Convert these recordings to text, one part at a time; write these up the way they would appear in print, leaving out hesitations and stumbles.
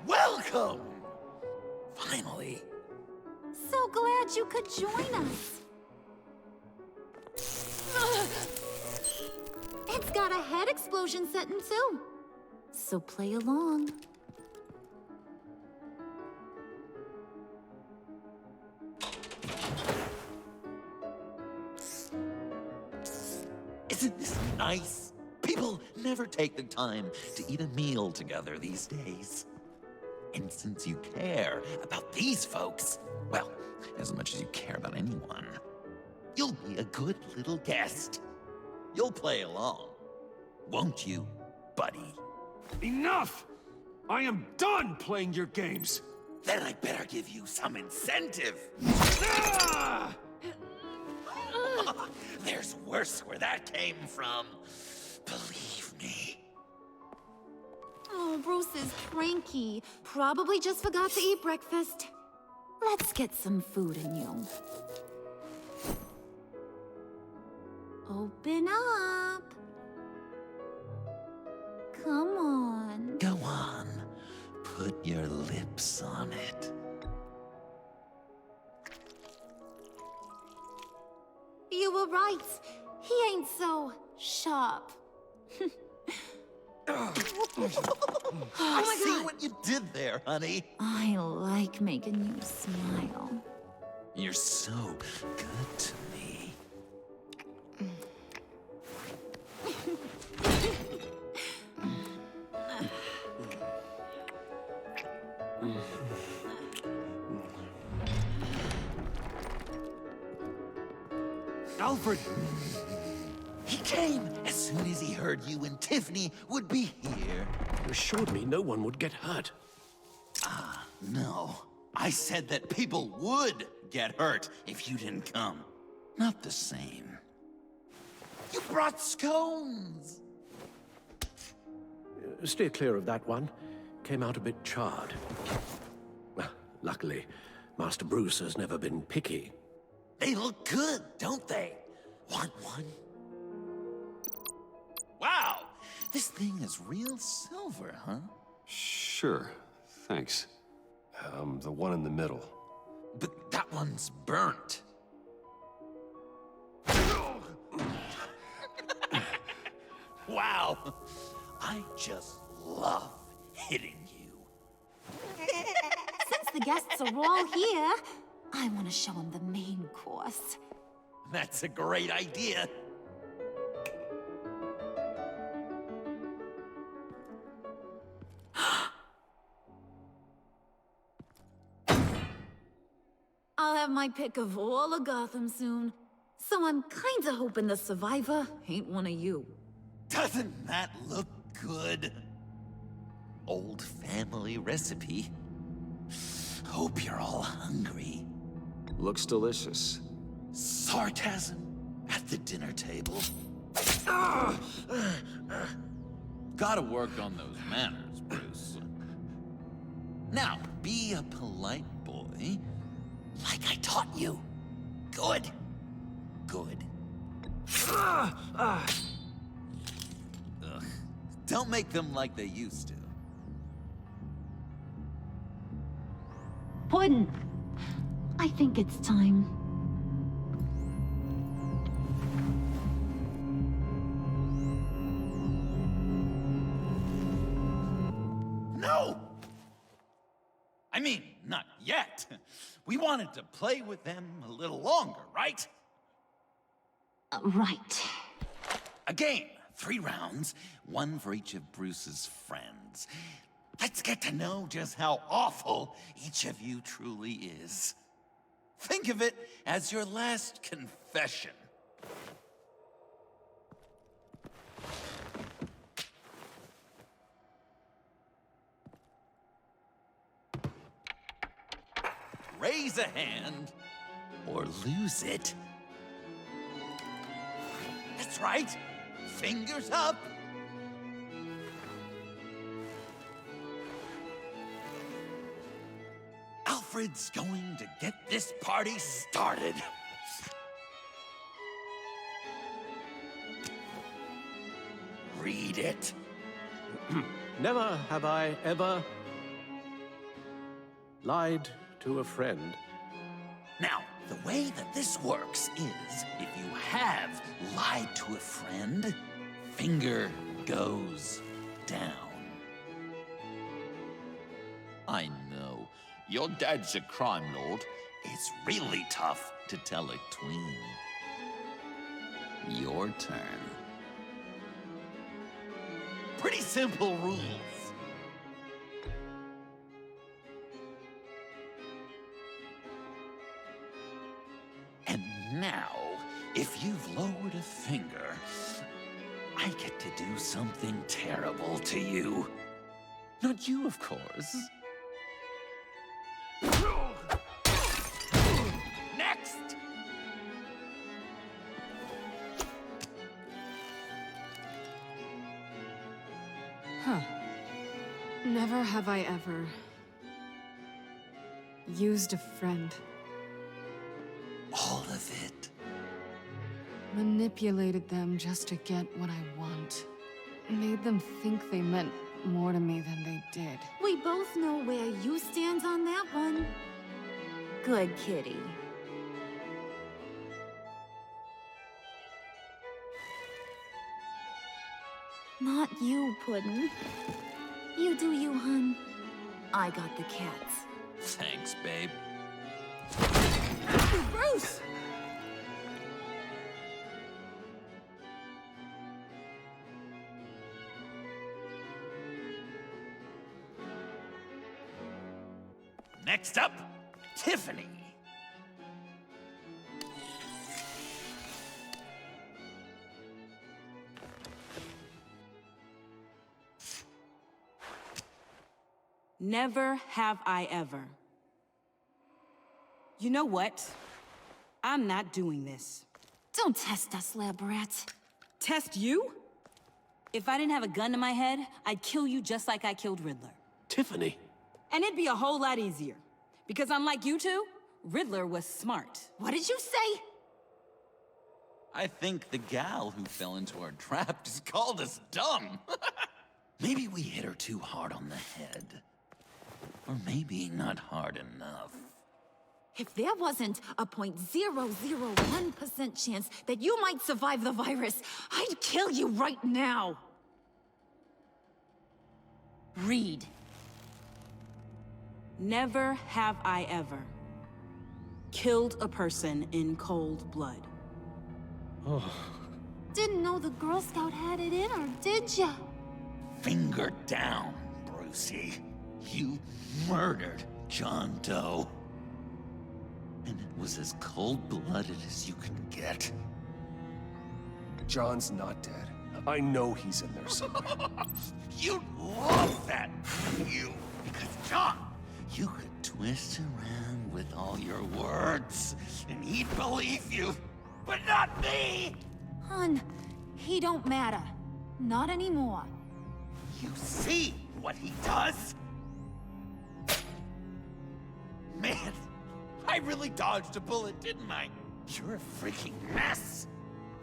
Welcome! Finally. So glad you could join us. It's got a head explosion setting too. So play along. Isn't this nice? People never take the time to eat a meal together these days. And since you care about these folks, well, as much as you care about anyone, you'll be a good little guest. You'll play along, won't you, buddy? Enough! I am done playing your games! Then I better give you some incentive. Ah! There's worse where that came from. Believe me. Oh, Bruce is cranky. Probably just forgot to eat breakfast. Let's get some food in you. Open up. Come on. Go on. Put your lips on it. You were right. He ain't so sharp. I see what you did there, honey. I like making you smile. You're so good to me. Alfred! He came as soon as he heard you and Tiffany would be here. You assured me no one would get hurt. No, I said that people would get hurt if you didn't come. Not the same. You brought scones! Steer clear of that one. Came out a bit charred. Luckily, Master Bruce has never been picky. They look good, don't they? Want one? Wow! This thing is real silver, huh? Sure, thanks. The one in the middle. But that one's burnt. Wow! I just love hitting you. Since the guests are all here, I want to show them the main course. That's a great idea. I'll have my pick of all of Gotham soon. So I'm kinda hoping the survivor ain't one of you. Doesn't that look good? Old family recipe. Hope you're all hungry. Looks delicious. Sarcasm at the dinner table. Gotta work on those manners, Bruce. Now, be a polite boy, like I taught you. Good. Good. Ugh. Don't make them like they used to. Puddin'. I think it's time. No! I mean, not yet. We wanted to play with them a little longer, right? Right. A game, 3 rounds, 1 for each of Bruce's friends. Let's get to know just how awful each of you truly is. Think of it as your last confession. Raise a hand, or lose it. That's right. Fingers up. Alfred's going to get this party started. read it. Never have I ever lied to a friend. Now, the way that this works is, if you have lied to a friend, finger goes down. I know, your dad's a crime lord. It's really tough to tell a tween. Your turn. Pretty simple rules. And now, if you've lowered a finger, I get to do something terrible to you. Not you, of course. Next! Huh. Never have I ever used a friend. All of it. Manipulated them just to get what I want. Made them think they meant more to me than they did. We both know where you stand on that one. Good kitty. Not you, Puddin'. You do you, hun. I got the cats. Thanks, babe. Bruce! Next up, Tiffany. Never have I ever. You know what? I'm not doing this. Don't test us, lab rat. Test you? If I didn't have a gun to my head, I'd kill you just like I killed Riddler. Tiffany. And it'd be a whole lot easier. Because unlike you two, Riddler was smart. What did you say? I think the gal who fell into our trap just called us dumb. Maybe we hit her too hard on the head. Or maybe not hard enough. If there wasn't a 0.001% chance that you might survive the virus, I'd kill you right now. Read. Never have I ever killed a person in cold blood. Didn't know the Girl Scout had it in her, did ya? Finger down, Brucey. You murdered John Doe. And it was as cold-blooded as you can get. John's not dead. I know he's in there somewhere. You'd love that, you. Because, John, you could twist around with all your words, and he'd believe you. But not me! Hun, he don't matter. Not anymore. You see what he does? Man, I really dodged a bullet, didn't I? You're a freaking mess.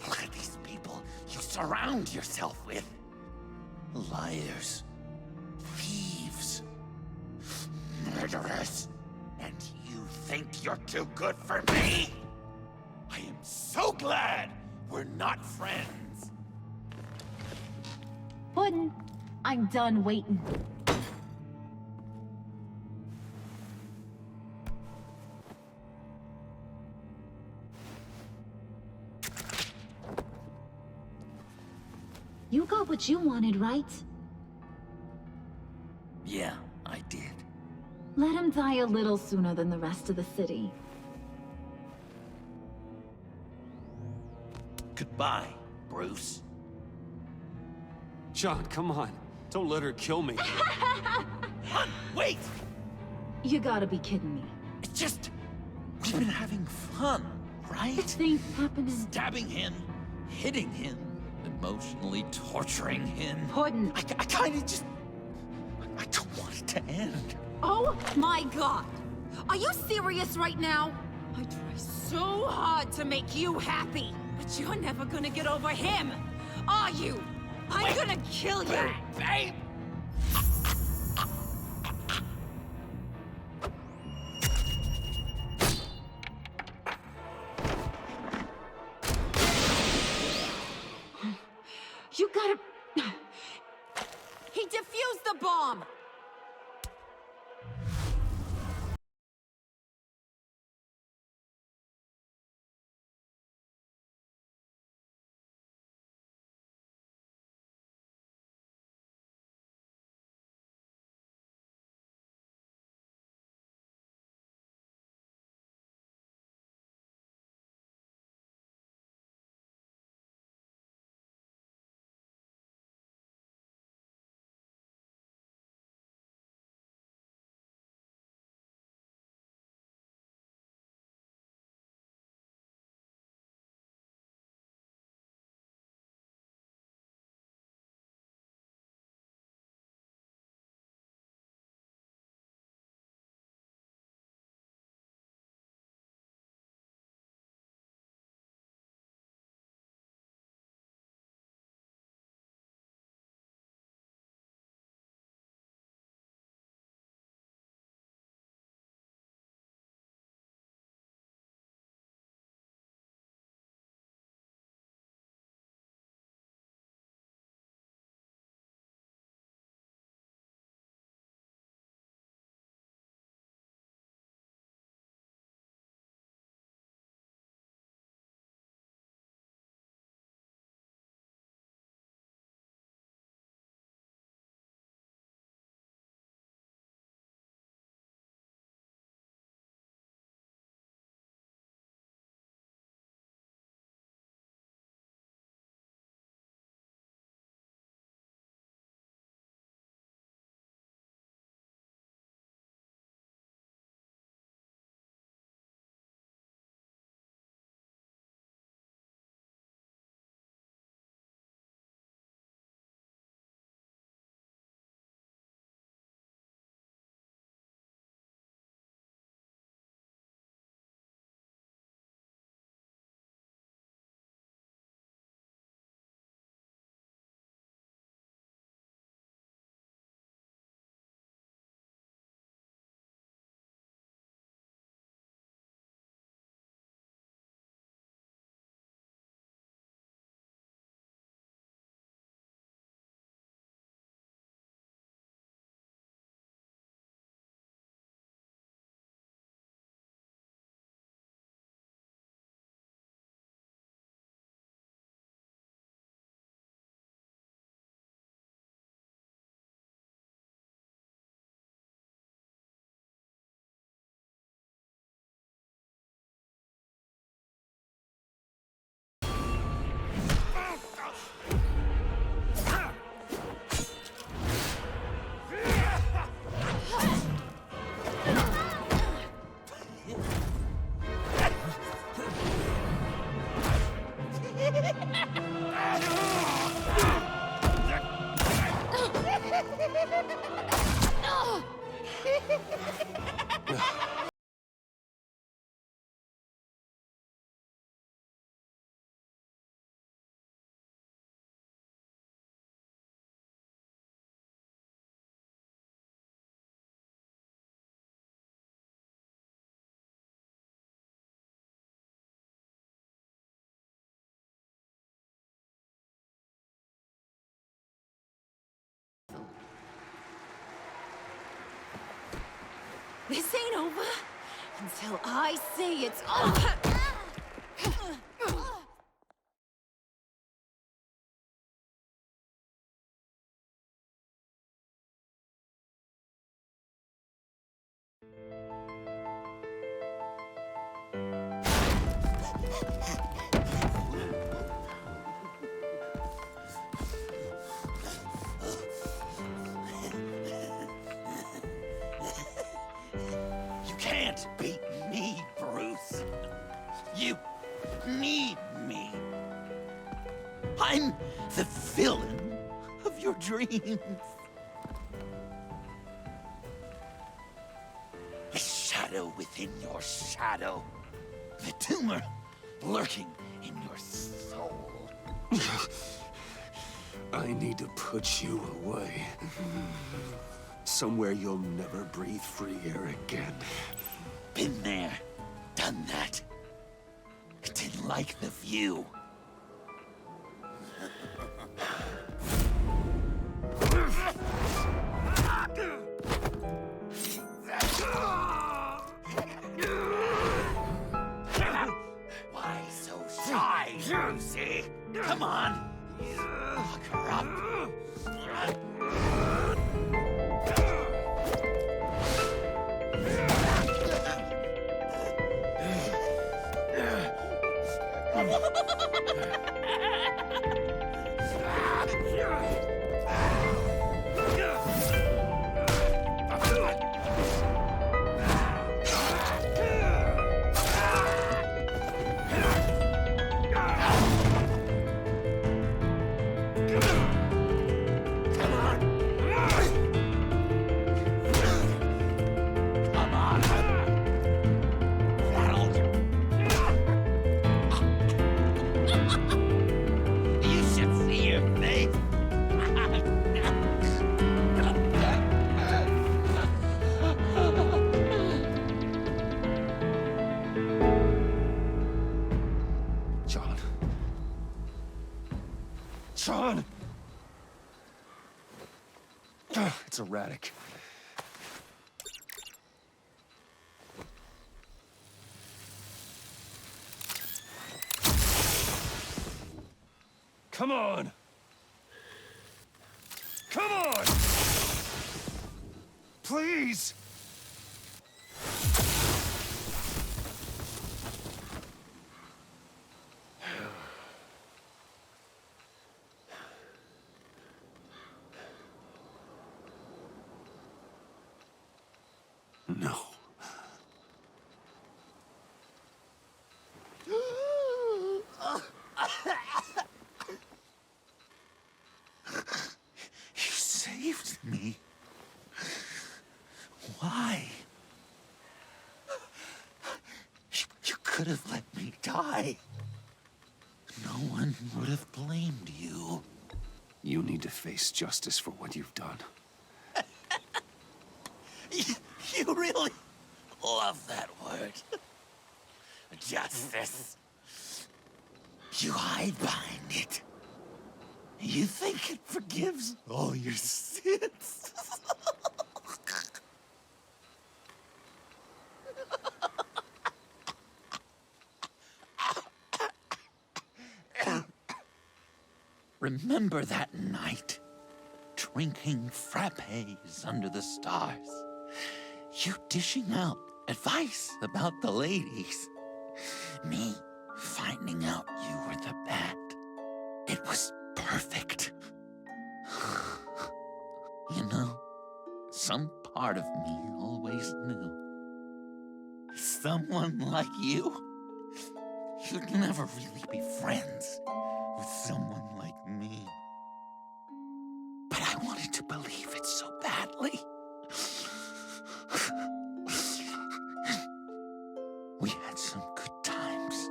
Look at these people you surround yourself with. Liars. Thieves. Murderers. And you think you're too good for me? I am so glad we're not friends. Puddin', I'm done waiting. You got what you wanted, right? Yeah, I did. Let him die a little sooner than the rest of the city. Goodbye, Bruce. John, come on. Don't let her kill me. Hun, wait! You gotta be kidding me. It's just... we've been having fun, right? Things happening. Stabbing him, hitting him, emotionally torturing him. Puddin'. I kinda just... I don't want it to end. Oh my god! Are you serious right now? I try so hard to make you happy, but you're never gonna get over him, are you? I'm gonna kill you! Babe! You gotta... He defused the bomb! This ain't over until I say it's over. You can't beat me, Bruce. You need me. I'm the villain of your dreams. The shadow within your shadow. The tumor lurking in your soul. I need to put you away. Somewhere you'll never breathe free air again. Been there, done that. Didn't like the view. Why so shy, Lucy? Come on! Lock her up. You should see your face. John. John! It's erratic. Come on! Come on! Please! No. You saved me. Why? You could have let me die. No one would have blamed you. You need to face justice for what you've done. You really love that word. Justice. You hide behind it. You think it forgives all your sins. Remember that night, drinking frappes under the stars. You dishing out advice about the ladies. Me finding out you were the bat. It was perfect. You know, some part of me always knew. Someone like you, you'd never really be friends with someone like me. But I wanted to believe it so badly. We had some good times,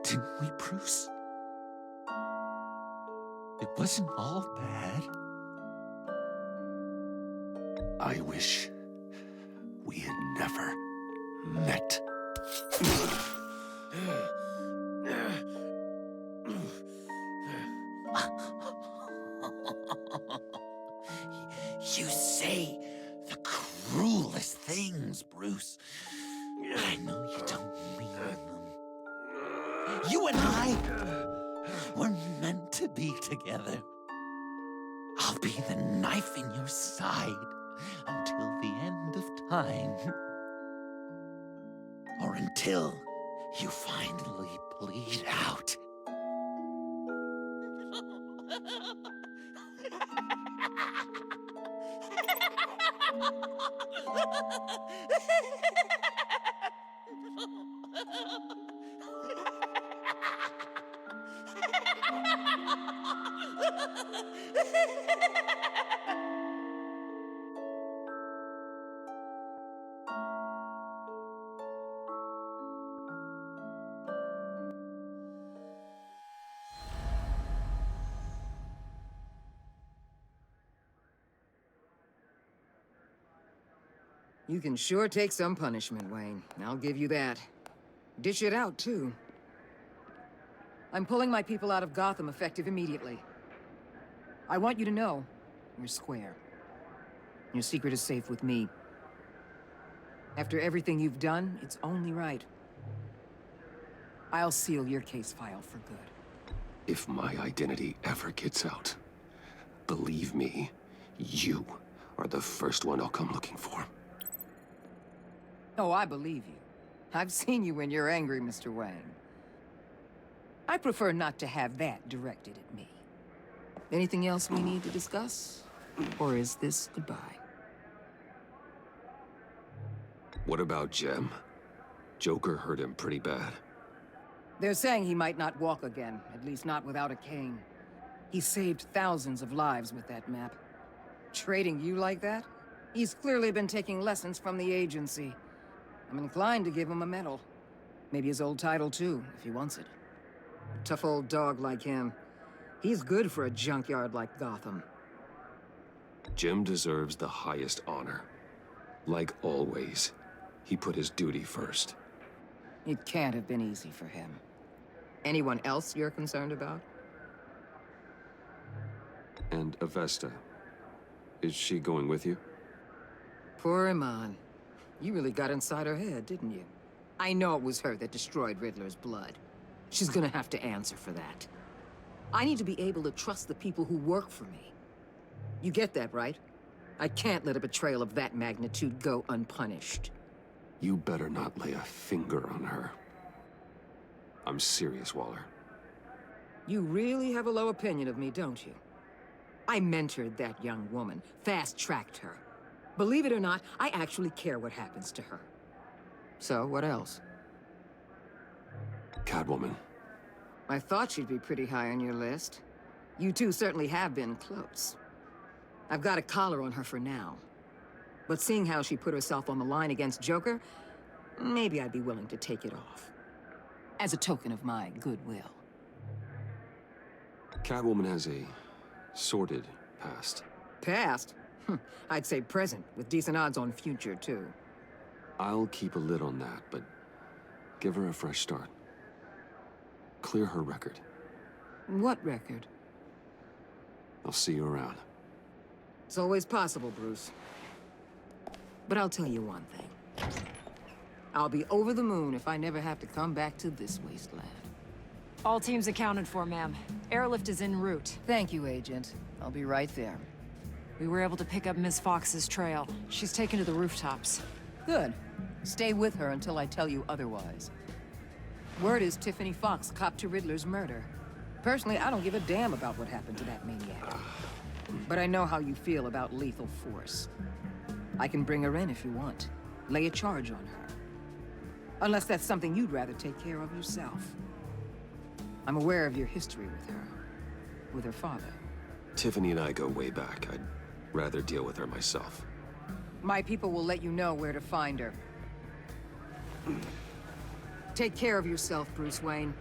didn't we, Bruce? It wasn't all bad. I wish we had never met. You say the cruelest things, Bruce. I know you don't mean them. You and I were meant to be together. I'll be the knife in your side until the end of time. Or until you finally bleed out. You can sure take some punishment, Wayne. I'll give you that. Dish it out, too. I'm pulling my people out of Gotham effective immediately. I want you to know, we're square. Your secret is safe with me. After everything you've done, it's only right. I'll seal your case file for good. If my identity ever gets out, believe me, you are the first one I'll come looking for. Oh, I believe you. I've seen you when you're angry, Mr. Wayne. I prefer not to have that directed at me. Anything else we need to discuss? Or is this goodbye? What about Jem? Joker hurt him pretty bad. They're saying he might not walk again, at least not without a cane. He saved thousands of lives with that map. Trading you like that? He's clearly been taking lessons from the agency. I'm inclined to give him a medal. Maybe his old title too, if he wants it. A tough old dog like him. He's good for a junkyard like Gotham. Jem deserves the highest honor. Like always, he put his duty first. It can't have been easy for him. Anyone else you're concerned about? And Avesta, is she going with you? Poor Iman. You really got inside her head, didn't you? I know it was her that destroyed Riddler's blood. She's gonna have to answer for that. I need to be able to trust the people who work for me. You get that, right? I can't let a betrayal of that magnitude go unpunished. You better not lay a finger on her. I'm serious, Waller. You really have a low opinion of me, don't you? I mentored that young woman, fast-tracked her. Believe it or not, I actually care what happens to her. So, what else? Catwoman. I thought she'd be pretty high on your list. You two certainly have been close. I've got a collar on her for now. But seeing how she put herself on the line against Joker, maybe I'd be willing to take it off. As a token of my goodwill. Catwoman has a sordid past. Past? I'd say present, with decent odds on future, too. I'll keep a lid on that, but give her a fresh start. Clear her record. What record? I'll see you around. It's always possible, Bruce. But I'll tell you one thing. I'll be over the moon if I never have to come back to this wasteland. All teams accounted for, ma'am. Airlift is en route. Thank you, Agent. I'll be right there. We were able to pick up Miss Fox's trail. She's taken to the rooftops. Good. Stay with her until I tell you otherwise. Word is Tiffany Fox copped to Riddler's murder. Personally, I don't give a damn about what happened to that maniac. But I know how you feel about lethal force. I can bring her in if you want. Lay a charge on her. Unless that's something you'd rather take care of yourself. I'm aware of your history with her. With her father. Tiffany and I go way back. I'd rather deal with her myself. My people will let you know where to find her. Take care of yourself, Bruce Wayne.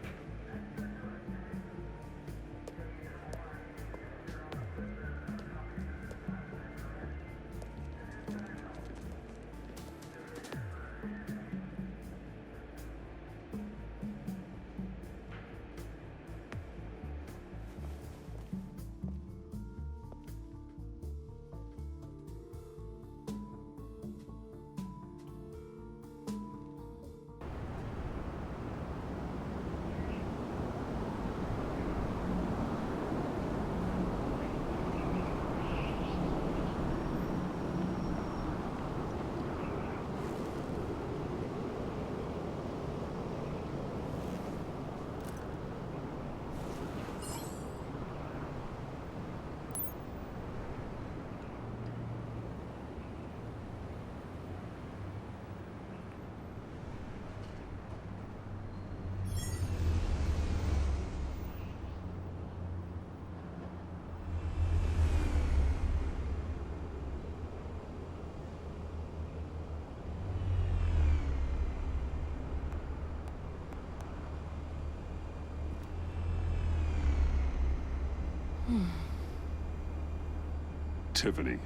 Tiffany,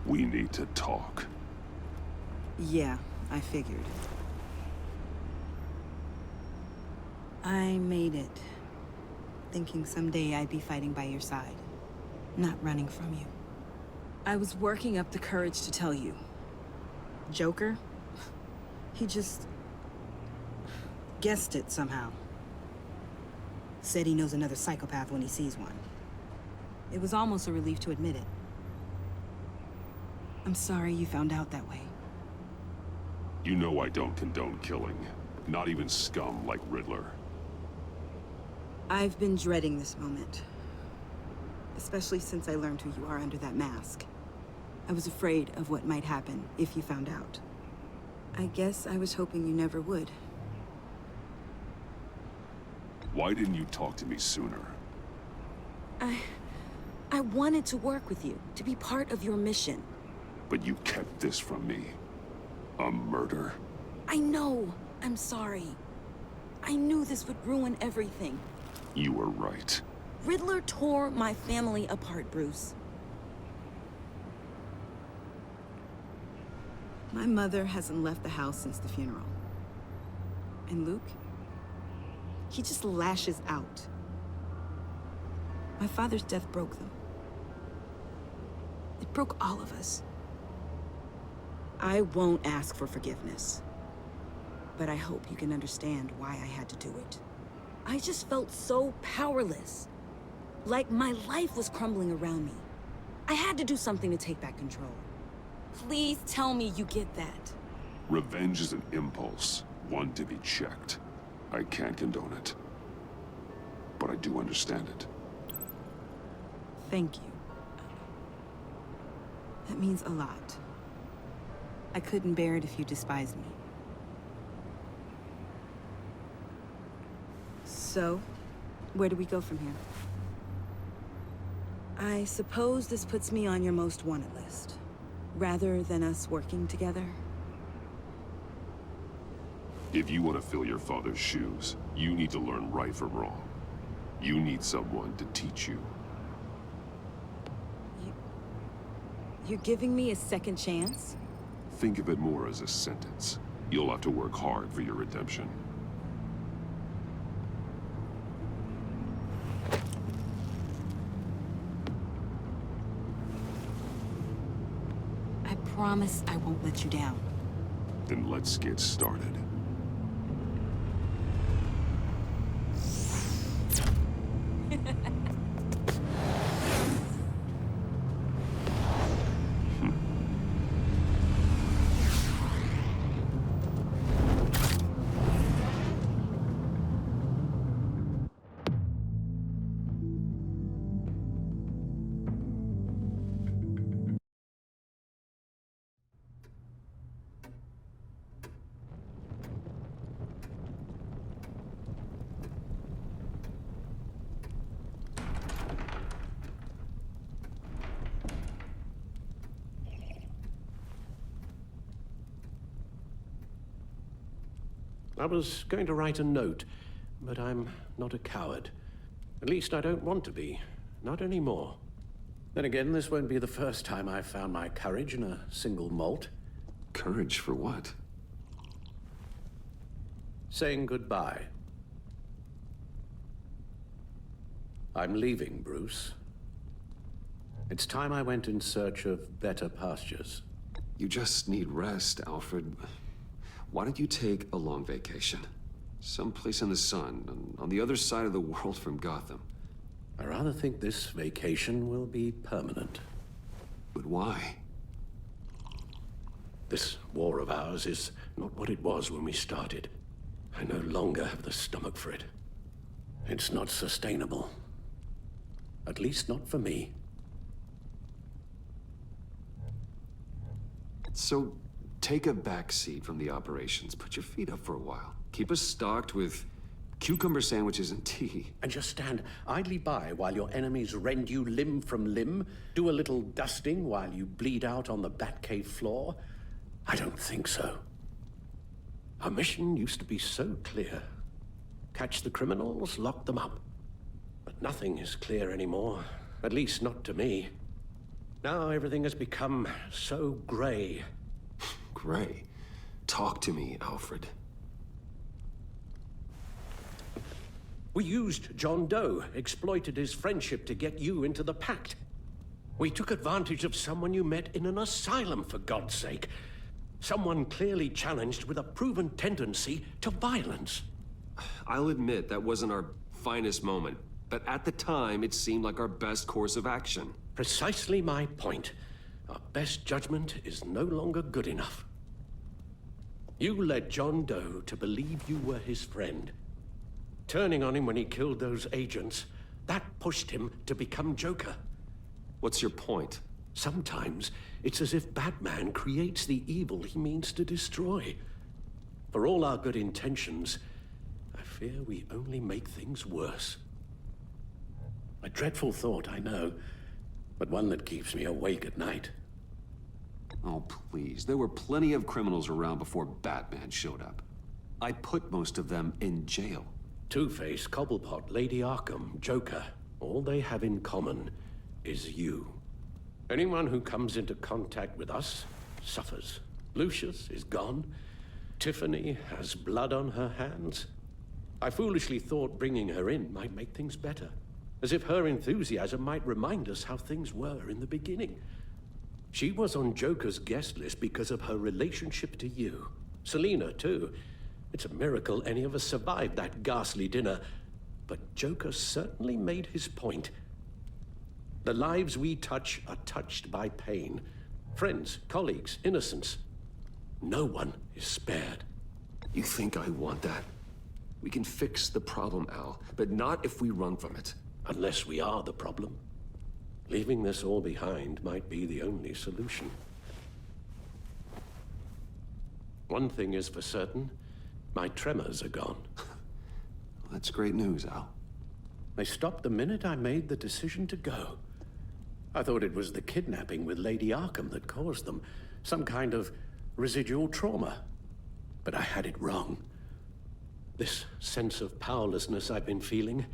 we need to talk. Yeah, I figured. I made it, thinking someday I'd be fighting by your side, not running from you. I was working up the courage to tell you. Joker? He just... guessed it somehow. Said he knows another psychopath when he sees one. It was almost a relief to admit it. I'm sorry you found out that way. You know I don't condone killing. Not even scum like Riddler. I've been dreading this moment. Especially since I learned who you are under that mask. I was afraid of what might happen if you found out. I guess I was hoping you never would. Why didn't you talk to me sooner? I wanted to work with you, to be part of your mission. But you kept this from me. A murder. I know. I'm sorry. I knew this would ruin everything. You were right. Riddler tore my family apart, Bruce. My mother hasn't left the house since the funeral. And Luke? He just lashes out. My father's death broke them. It broke all of us. I won't ask for forgiveness. But I hope you can understand why I had to do it. I just felt so powerless. Like my life was crumbling around me. I had to do something to take back control. Please tell me you get that. Revenge is an impulse, one to be checked. I can't condone it. But I do understand it. Thank you. That means a lot. I couldn't bear it if you despised me. So, where do we go from here? I suppose this puts me on your most wanted list, rather than us working together. If you want to fill your father's shoes, you need to learn right from wrong. You need someone to teach you. You're giving me a second chance? Think of it more as a sentence. You'll have to work hard for your redemption. I promise I won't let you down. Then let's get started. I was going to write a note, but I'm not a coward. At least I don't want to be. Not anymore. Then again, this won't be the first time I've found my courage in a single malt. Courage for what? Saying goodbye. I'm leaving, Bruce. It's time I went in search of better pastures. You just need rest, Alfred. Why don't you take a long vacation? Someplace in the sun, on the other side of the world from Gotham. I rather think this vacation will be permanent. But why? This war of ours is not what it was when we started. I no longer have the stomach for it. It's not sustainable. At least not for me. So, take a back seat from the operations. Put your feet up for a while. Keep us stocked with cucumber sandwiches and tea. And just stand idly by while your enemies rend you limb from limb? Do a little dusting while you bleed out on the Batcave floor? I don't think so. Our mission used to be so clear. Catch the criminals, lock them up. But nothing is clear anymore. At least not to me. Now everything has become so gray. Ray. Talk to me, Alfred. We used John Doe, exploited his friendship to get you into the pact. We took advantage of someone you met in an asylum, for God's sake. Someone clearly challenged with a proven tendency to violence. I'll admit that wasn't our finest moment, but at the time it seemed like our best course of action. Precisely my point. Our best judgment is no longer good enough. You led John Doe to believe you were his friend. Turning on him when he killed those agents, that pushed him to become Joker. What's your point? Sometimes it's as if Batman creates the evil he means to destroy. For all our good intentions, I fear we only make things worse. A dreadful thought, I know, but one that keeps me awake at night. Oh, please. There were plenty of criminals around before Batman showed up. I put most of them in jail. Two-Face, Cobblepot, Lady Arkham, Joker, all they have in common is you. Anyone who comes into contact with us suffers. Lucius is gone. Tiffany has blood on her hands. I foolishly thought bringing her in might make things better, as if her enthusiasm might remind us how things were in the beginning. She was on Joker's guest list because of her relationship to you. Selina, too. It's a miracle any of us survived that ghastly dinner, but Joker certainly made his point. The lives we touch are touched by pain. Friends, colleagues, innocents. No one is spared. You think I want that? We can fix the problem, Al, but not if we run from it. Unless we are the problem. Leaving this all behind might be the only solution. One thing is for certain, my tremors are gone. That's great news, Al. They stopped the minute I made the decision to go. I thought it was the kidnapping with Lady Arkham that caused them, some kind of residual trauma. But I had it wrong. This sense of powerlessness I've been feeling,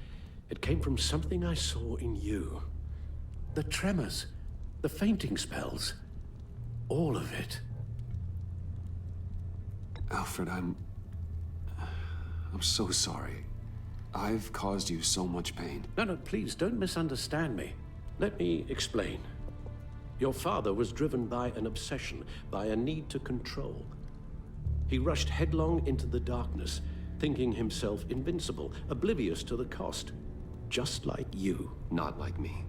it came from something I saw in you. The tremors, the fainting spells, all of it. Alfred, I'm so sorry. I've caused you so much pain. No, please don't misunderstand me. Let me explain. Your father was driven by an obsession, by a need to control. He rushed headlong into the darkness, thinking himself invincible, oblivious to the cost. Just like you. Not like me.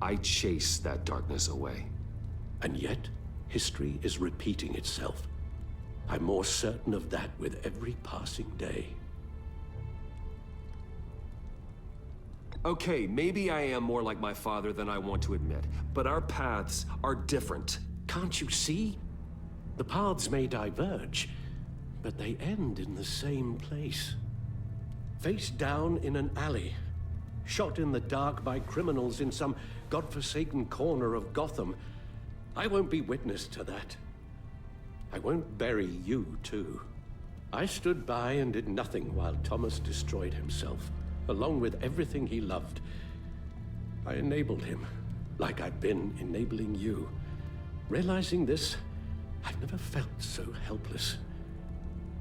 I chased that darkness away. And yet, history is repeating itself. I'm more certain of that with every passing day. Okay, maybe I am more like my father than I want to admit, but our paths are different. Can't you see? The paths may diverge, but they end in the same place. Face down in an alley, shot in the dark by criminals in some godforsaken corner of Gotham. I won't be witness to that. I won't bury you, too. I stood by and did nothing while Thomas destroyed himself, along with everything he loved. I enabled him, like I've been enabling you. Realizing this, I've never felt so helpless.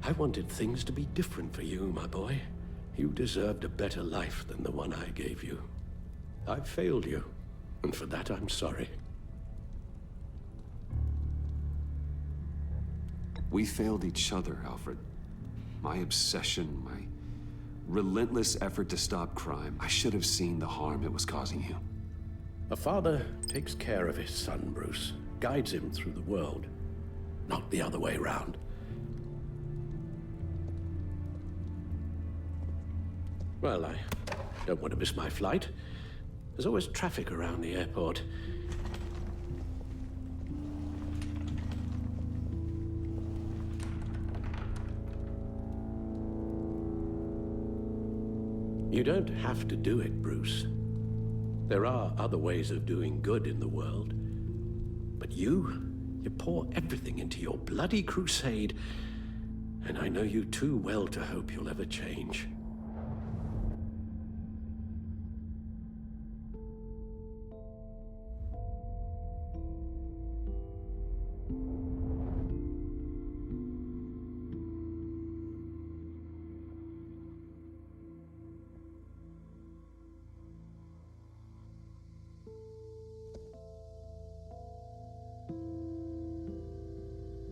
I wanted things to be different for you, my boy. You deserved a better life than the one I gave you. I've failed you, and for that I'm sorry. We failed each other, Alfred. My obsession, my relentless effort to stop crime. I should have seen the harm it was causing you. A father takes care of his son, Bruce. Guides him through the world. Not the other way around. Well, I don't want to miss my flight. There's always traffic around the airport. You don't have to do it, Bruce. There are other ways of doing good in the world. But you pour everything into your bloody crusade, and I know you too well to hope you'll ever change.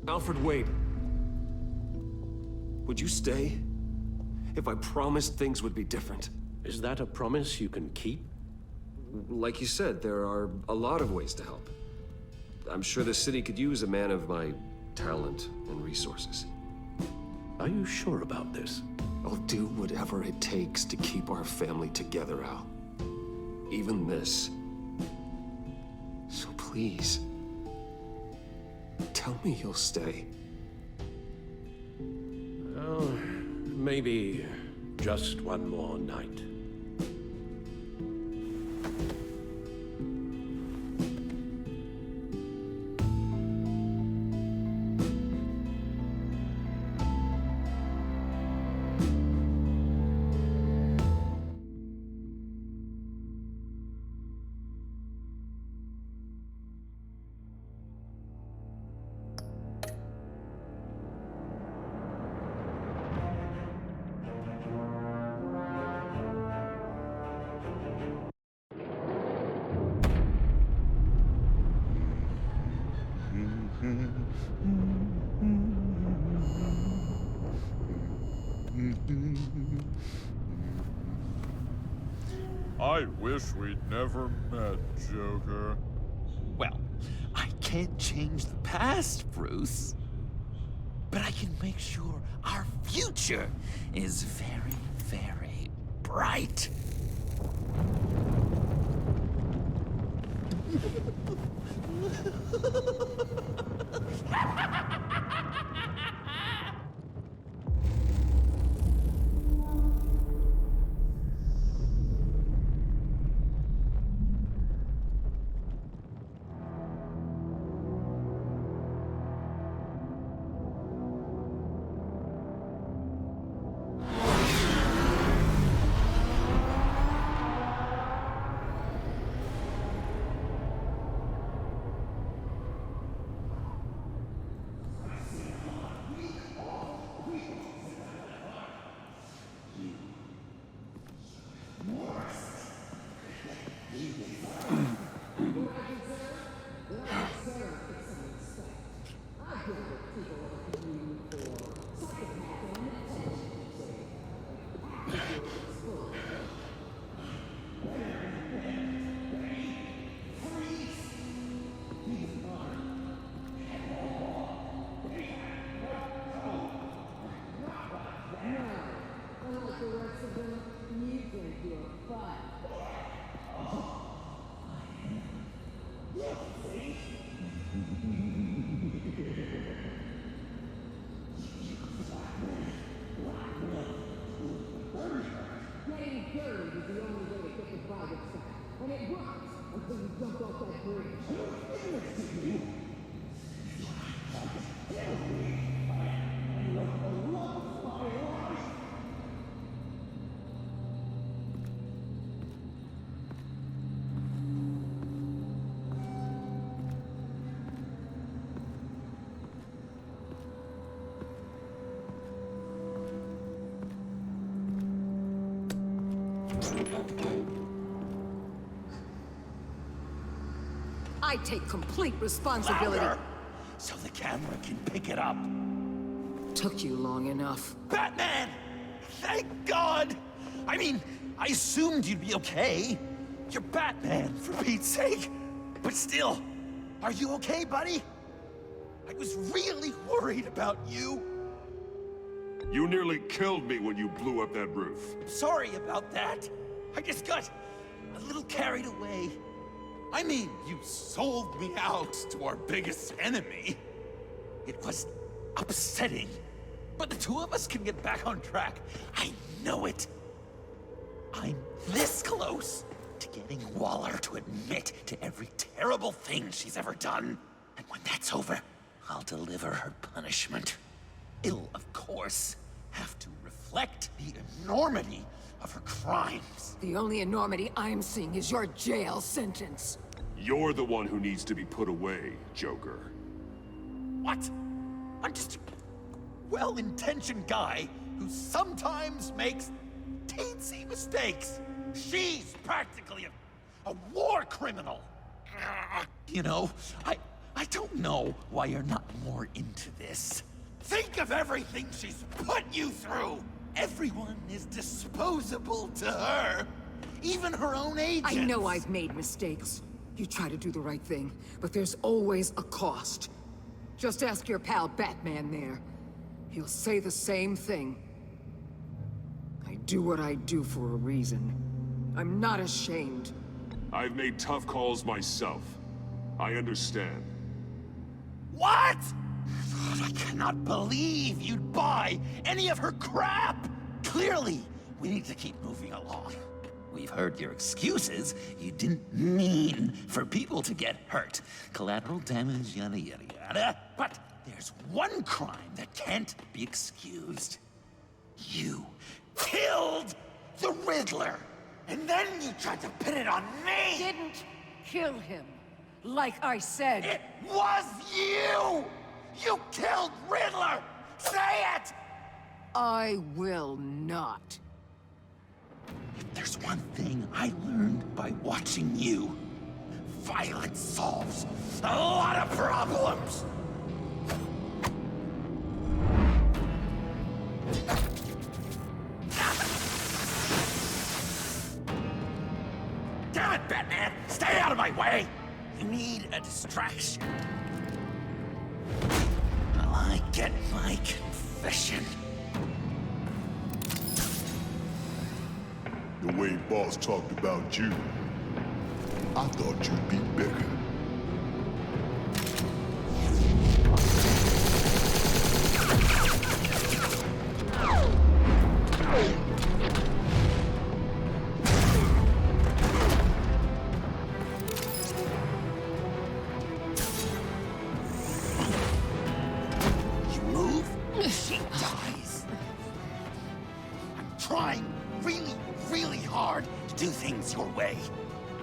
Alfred, wait. Would you stay? If I promised things would be different. Is that a promise you can keep? Like you said, there are a lot of ways to help. I'm sure the city could use a man of my talent and resources. Are you sure about this? I'll do whatever it takes to keep our family together, Al. Even this. So please, tell me you'll stay. Oh, maybe just one more night. I wish we'd never met, Joker. Well, I can't change the past, Bruce. But I can make sure our future is very, very bright. I take complete responsibility. Louder, so the camera can pick it up. Took you long enough. Batman! Thank God! I mean, I assumed you'd be okay. You're Batman, for Pete's sake. But still, are you okay, buddy? I was really worried about you. You nearly killed me when you blew up that roof. Sorry about that. I just got a little carried away. I mean, you sold me out to our biggest enemy. It was upsetting. But the two of us can get back on track. I know it. I'm this close to getting Waller to admit to every terrible thing she's ever done. And when that's over, I'll deliver her punishment. It'll, of course, have to reflect the enormity of her crimes. The only enormity I'm seeing is your jail sentence. You're the one who needs to be put away, Joker. What? I'm just a well-intentioned guy who sometimes makes teensy mistakes. She's practically a war criminal. You know, I don't know why you're not more into this. Think of everything she's put you through! Everyone is disposable to her. Even her own agents. I know I've made mistakes. You try to do the right thing, but there's always a cost. Just ask your pal Batman there. He'll say the same thing. I do what I do for a reason. I'm not ashamed. I've made tough calls myself. I understand. What? I cannot believe you'd buy any of her crap! Clearly, we need to keep moving along. We've heard your excuses. You didn't mean for people to get hurt. Collateral damage, yada yada yada. But there's one crime that can't be excused. You killed the Riddler! And then you tried to pin it on me! Didn't kill him. Like I said. It was you! You killed Riddler! Say it! I will not. If there's one thing I learned by watching you, violence solves a lot of problems! Damn it, Batman! Stay out of my way! You need a distraction. Well, I get my confession. The way Boss talked about you, I thought you'd be bigger. You move, she dies. I'm trying really hard to do things your way.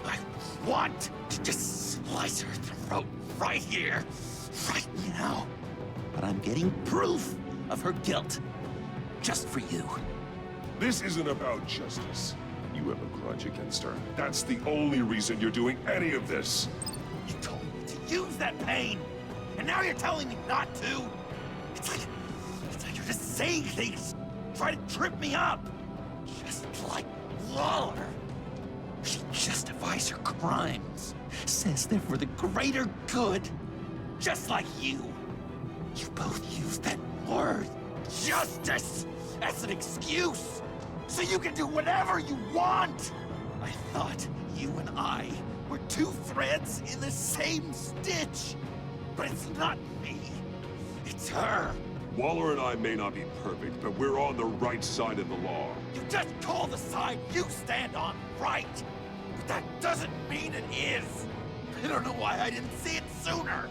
I want to just slice her throat right here, right now. But I'm getting proof of her guilt, just for you. This isn't about justice. You have a grudge against her. That's the only reason you're doing any of this. You told me to use that pain, and now you're telling me not to? It's like you're just saying things, try to trip me up. Just like Waller. She justifies her crimes, says they're for the greater good, just like you. You both use that word, justice, as an excuse, so you can do whatever you want. I thought you and I were two threads in the same stitch, but it's not me, it's her. Waller and I may not be perfect, but we're on the right side of the law. You just call the side you stand on right, but that doesn't mean it is. I don't know why I didn't see it sooner.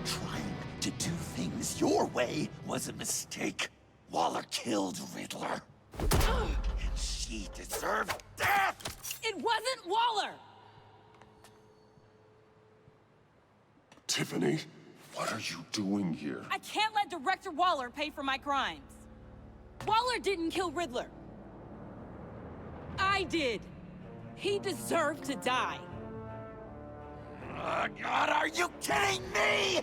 Trying to do things your way was a mistake. Waller killed Riddler, and she deserved death! It wasn't Waller! Tiffany, what are you doing here? I can't let Director Waller pay for my crimes. Waller didn't kill Riddler. I did. He deserved to die. God, are you kidding me?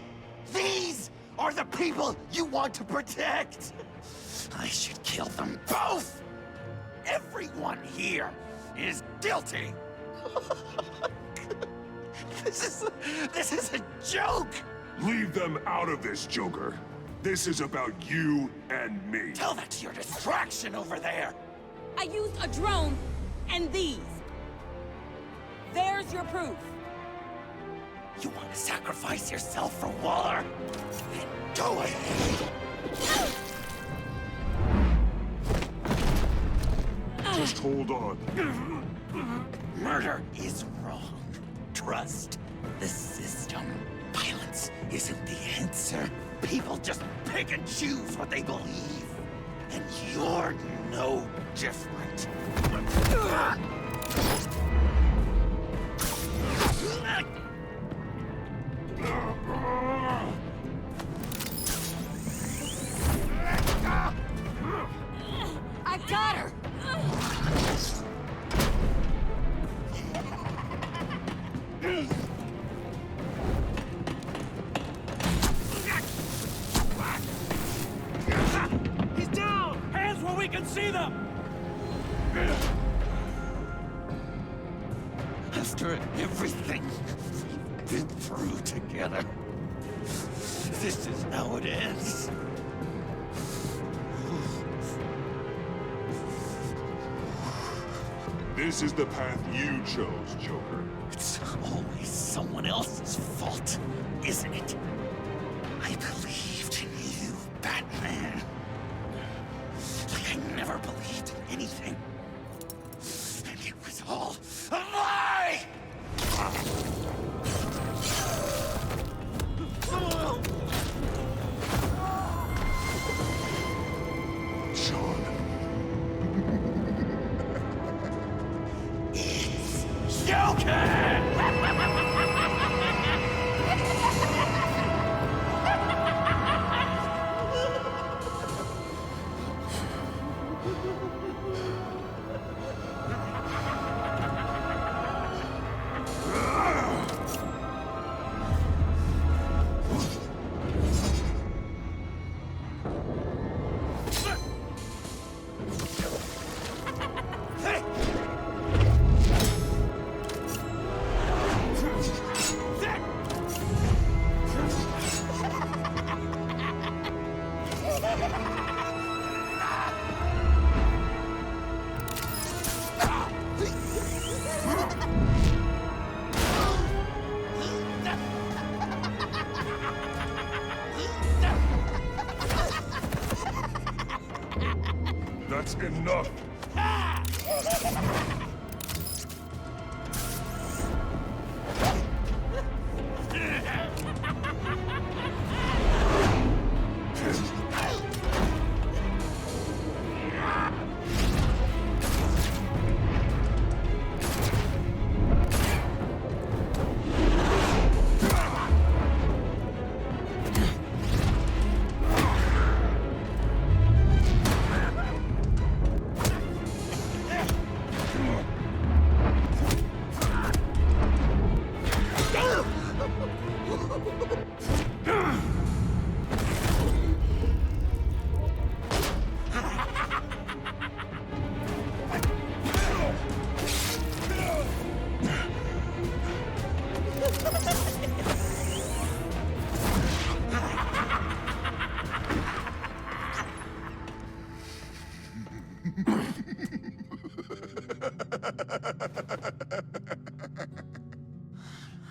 These are the people you want to protect. I should kill them both. Everyone here is guilty. This is a joke. Leave them out of this, Joker. This is about you and me. Tell that to your distraction over there. I used a drone and these. There's your proof. You want to sacrifice yourself for Waller? Then go ahead. Just hold on. Murder is wrong. Trust the system. Violence isn't the answer. People just pick and choose what they believe. And you're no different. I got her! see them! After everything we've been through together, this is how it ends. This is the path you chose, Joker. It's always someone else's fault, isn't it? I believed in you, Batman. Like I never believed in anything. And it was all a lie! Sean. It's Joker! That's enough!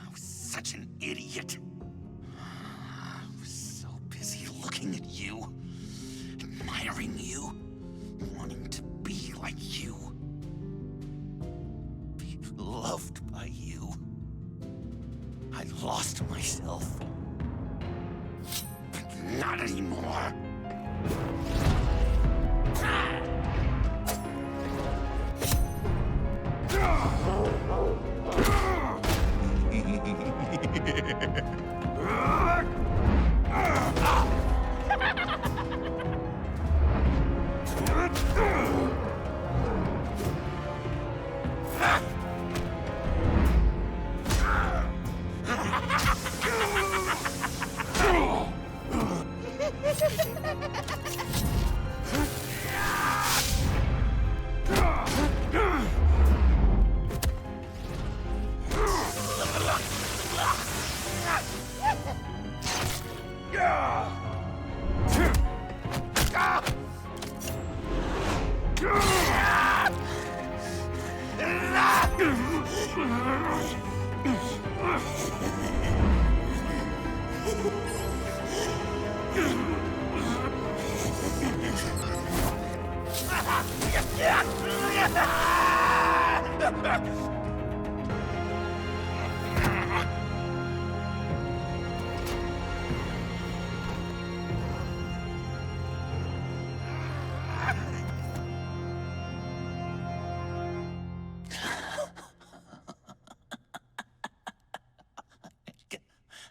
I was such an idiot. I was so busy looking at you, admiring you, wanting to be like you, be loved by you. I lost myself. But not anymore.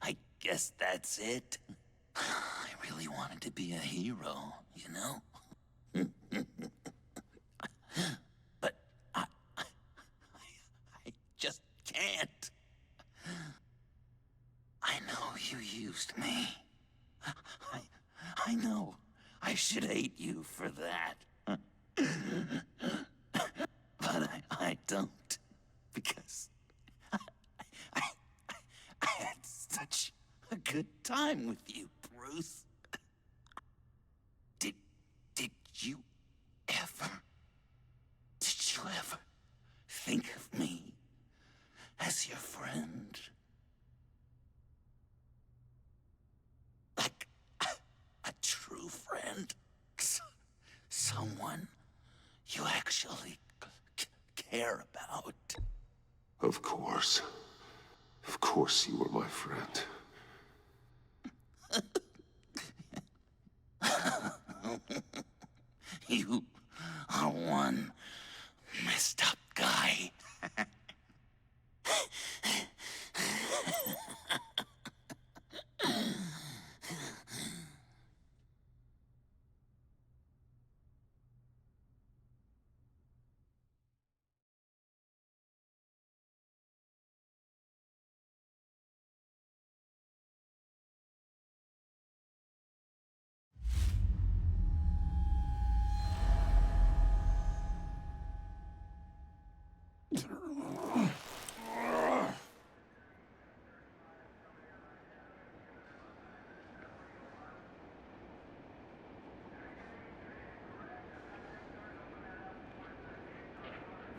I guess that's it. I really wanted to be a hero, you know? But I just can't. I know you used me. I know. I should hate you for that. But I don't. Because I had such a good time with you, Bruce. Did you ever think of me as your friend? Like a true friend? Someone you actually care about? Of course. Of course you were my friend. You are one messed up guy.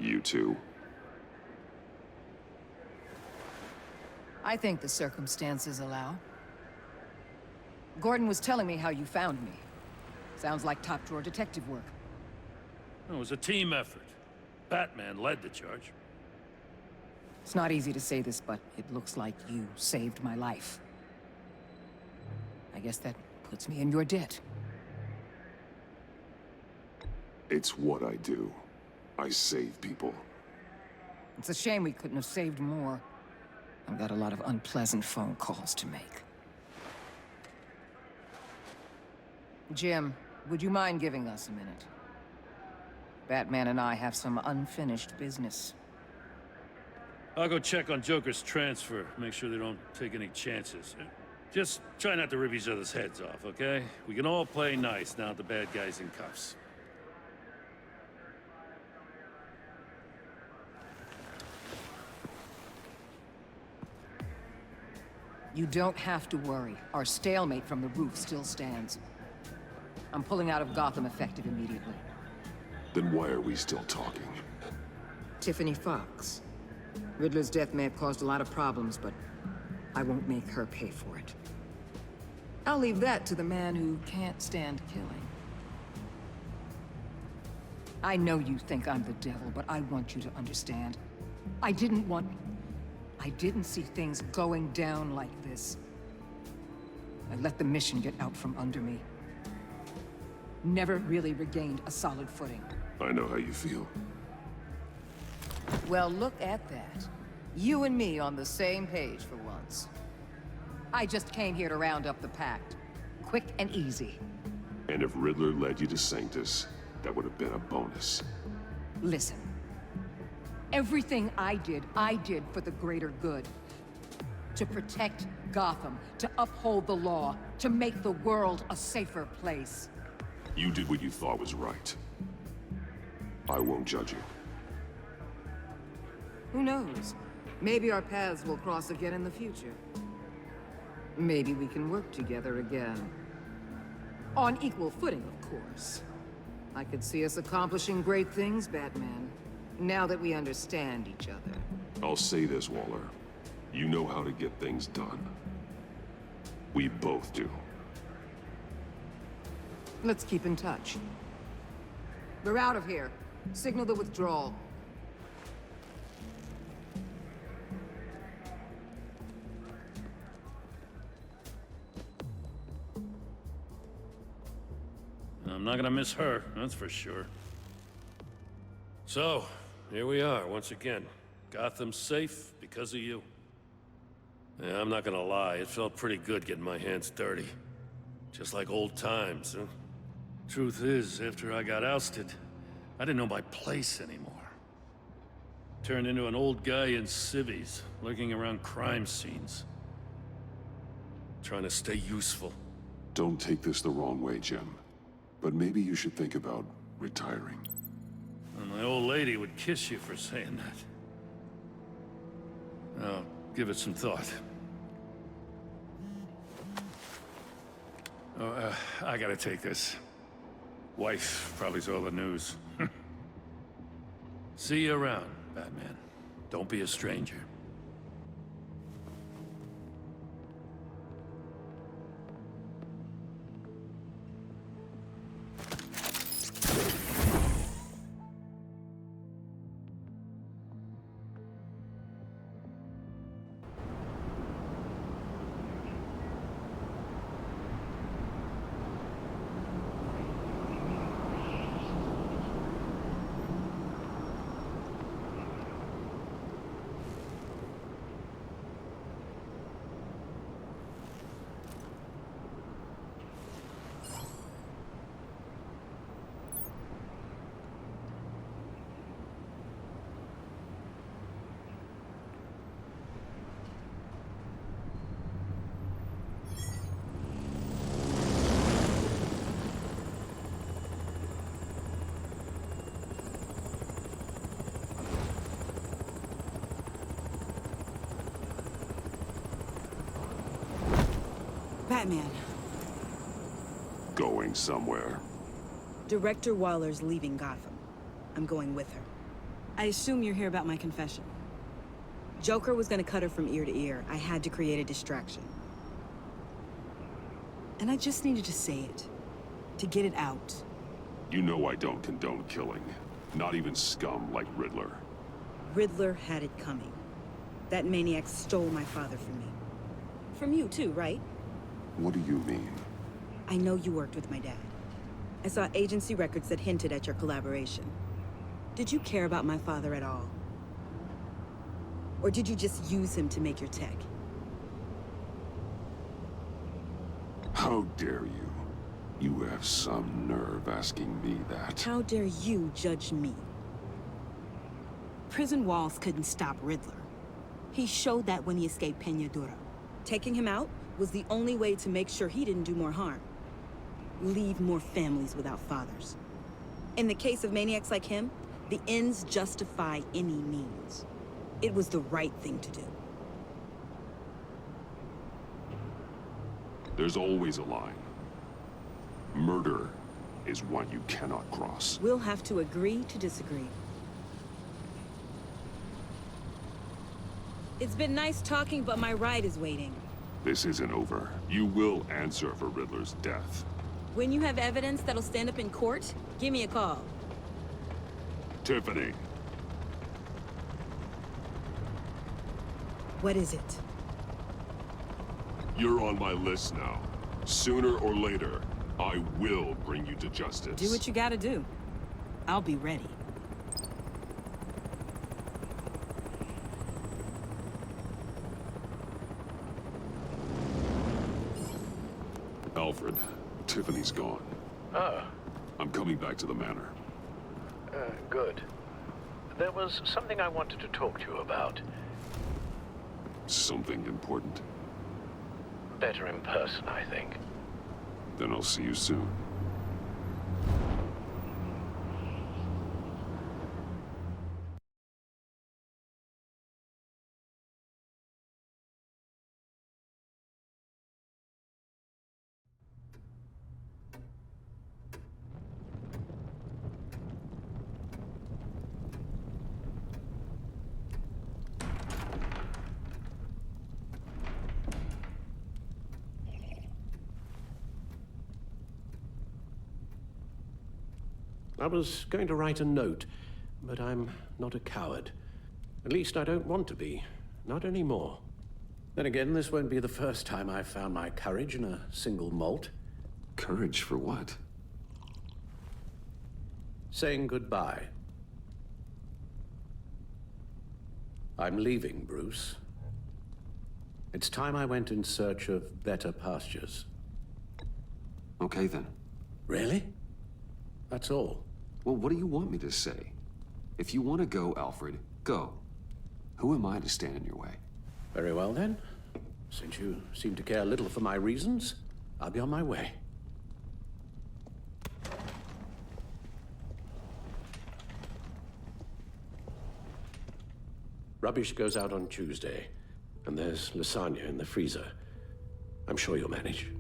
You too. I think the circumstances allow. Gordon was telling me how you found me. Sounds like top-drawer detective work. It was a team effort. Batman led the charge. It's not easy to say this, but it looks like you saved my life. I guess that puts me in your debt. It's what I do. I save people. It's a shame we couldn't have saved more. I've got a lot of unpleasant phone calls to make. Jim, would you mind giving us a minute? Batman and I have some unfinished business. I'll go check on Joker's transfer, make sure they don't take any chances. Just try not to rip each other's heads off, okay? We can all play nice now that the bad guy's in cuffs. You don't have to worry. Our stalemate from the roof still stands. I'm pulling out of Gotham effective immediately. Then why are we still talking? Tiffany Fox. Riddler's death may have caused a lot of problems, but I won't make her pay for it. I'll leave that to the man who can't stand killing. I know you think I'm the devil, but I want you to understand. I didn't see things going down like this. I let the mission get out from under me. Never really regained a solid footing. I know how you feel. Well, look at that. You and me on the same page for once. I just came here to round up the pact. Quick and easy. And if Riddler led you to Sanctus, that would have been a bonus. Listen. Everything I did for the greater good. To protect Gotham, to uphold the law, to make the world a safer place. You did what you thought was right. I won't judge you. Who knows? Maybe our paths will cross again in the future. Maybe we can work together again. On equal footing, of course. I could see us accomplishing great things, Batman. Now that we understand each other. I'll say this, Waller. You know how to get things done. We both do. Let's keep in touch. We're out of here. Signal the withdrawal. I'm not gonna miss her, that's for sure. So, here we are, once again. Gotham's safe because of you. Yeah, I'm not gonna lie, it felt pretty good getting my hands dirty. Just like old times, huh? Truth is, after I got ousted, I didn't know my place anymore. Turned into an old guy in civvies, lurking around crime scenes. Trying to stay useful. Don't take this the wrong way, Jim. But maybe you should think about retiring. And my old lady would kiss you for saying that. I'll give it some thought. Oh, I gotta take this. Wife probably saw the news. See you around, Batman. Don't be a stranger. Batman. Going somewhere. Director Waller's leaving Gotham. I'm going with her. I assume you're here about my confession. Joker was gonna cut her from ear to ear. I had to create a distraction. And I just needed to say it. To get it out. You know I don't condone killing. Not even scum like Riddler. Riddler had it coming. That maniac stole my father from me. From you too, right? What do you mean? I know you worked with my dad. I saw agency records that hinted at your collaboration. Did you care about my father at all? Or did you just use him to make your tech? How dare you? You have some nerve asking me that. How dare you judge me? Prison walls couldn't stop Riddler. He showed that when he escaped Peñadura. Taking him out was the only way to make sure he didn't do more harm. Leave more families without fathers. In the case of maniacs like him, the ends justify any means. It was the right thing to do. There's always a line. Murder is one you cannot cross. We'll have to agree to disagree. It's been nice talking, but my ride is waiting. This isn't over. You will answer for Riddler's death. When you have evidence that'll stand up in court, give me a call. Tiffany. What is it? You're on my list now. Sooner or later, I will bring you to justice. Do what you gotta do. I'll be ready. Alfred, Tiffany's gone. Ah. I'm coming back to the Manor. Good. There was something I wanted to talk to you about. Something important? Better in person, I think. Then I'll see you soon. I was going to write a note, but I'm not a coward. At least I don't want to be. Not anymore. Then again, this won't be the first time I've found my courage in a single malt. Courage for what? Saying goodbye. I'm leaving, Bruce. It's time I went in search of better pastures. Okay, then. Really? That's all. Well, what do you want me to say? If you want to go, Alfred, go. Who am I to stand in your way? Very well, then. Since you seem to care little for my reasons, I'll be on my way. Rubbish goes out on Tuesday, and there's lasagna in the freezer. I'm sure you'll manage.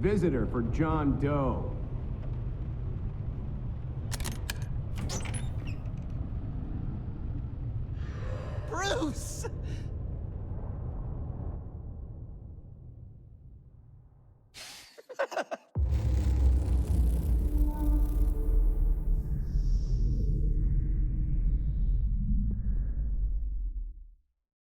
Visitor for John Doe. Bruce!